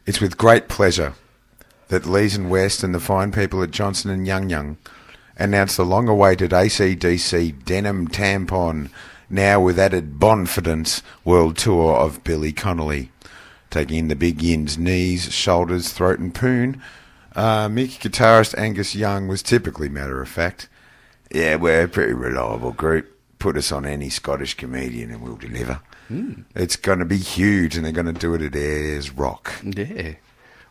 It's with great pleasure that Lees and West and the fine people at Johnson and Young announce the long-awaited AC/DC Denim Tampon, now with added bonfidence, world tour of Billy Connolly. Taking in the big yins, knees, shoulders, throat and poon, Mickey guitarist Angus Young was typically matter-of-fact. Yeah, we're a pretty reliable group. Put us on any Scottish comedian and we'll deliver. It's going to be huge, and they're going to do it at Ayers Rock. Yeah.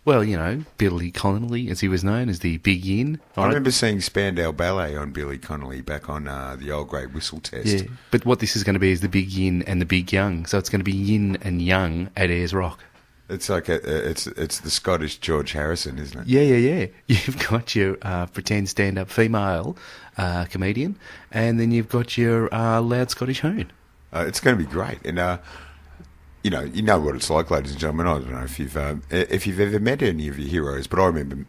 Well, you know, Billy Connolly, as he was known, as the Big Yin. I remember seeing Spandau Ballet on Billy Connolly back on the old Great Whistle Test. Yeah, but what this is going to be is the Big Yin and the Big Young. So it's going to be Yin and Young at Ayers Rock. It's like it's the Scottish George Harrison, isn't it? Yeah. You've got your pretend stand-up female comedian, and then you've got your loud Scottish hoon. It's going to be great, and you know what it's like, ladies and gentlemen. I don't know if you've ever met any of your heroes, but I remember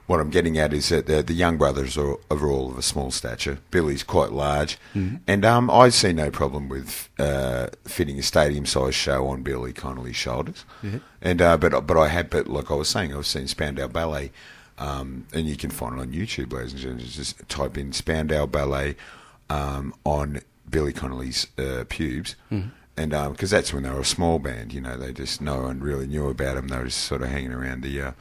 what I'm getting at is that the young brothers are all of a small stature. Billy's quite large, and I see no problem with fitting a stadium-sized show on Billy Connolly's shoulders. Yeah. And but like I was saying, I've seen Spandau Ballet, and you can find it on YouTube, ladies and gentlemen. Just type in Spandau Ballet on Billy Connolly's pubes. And because that's when they were a small band, you know, no one really knew about them. They were just sort of hanging around the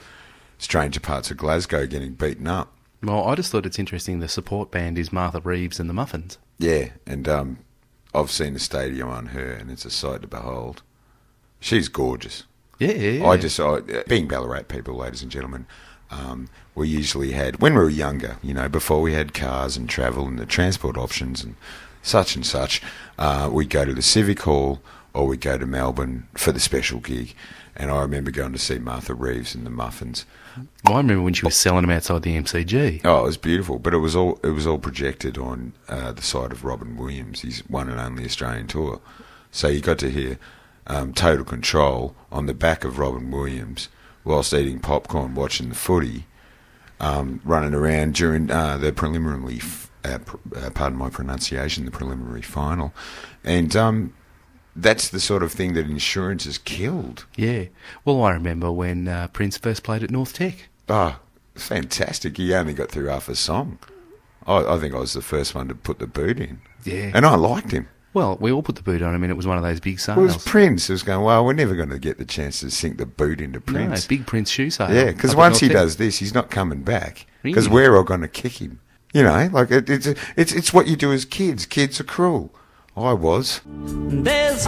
stranger parts of Glasgow getting beaten up. Well, I just thought it's interesting the support band is Martha Reeves and the Muffins. Yeah, and I've seen the stadium on her, and it's a sight to behold. She's gorgeous. Yeah. Being Ballarat people, ladies and gentlemen, we usually had, when we were younger, you know, before we had cars and travel and the transport options and such, we'd go to the Civic Hall or we'd go to Melbourne for the special gig. And I remember going to see Martha Reeves and the Muffins. Well, I remember when she was selling them outside the MCG. Oh, it was beautiful, but it was all projected on the side of Robin Williams, his one and only Australian tour. So you got to hear Total Control on the back of Robin Williams whilst eating popcorn, watching the footy, running around during the preliminary pardon my pronunciation, the preliminary final. And that's the sort of thing that insurance has killed. Yeah. Well, I remember when Prince first played at North Tech. Oh, fantastic. He only got through half a song. I think I was the first one to put the boot in. Yeah. And I liked him. Well, we all put the boot on him, and it was one of those big sales. Well, it was Prince. It was going, well, we're never going to get the chance to sink the boot into Prince. No, big Prince shoe sale. Yeah, because once he does this, he's not coming back. Because we're all going to kick him. You know, like it's what you do as kids. Kids are cruel. I was. There's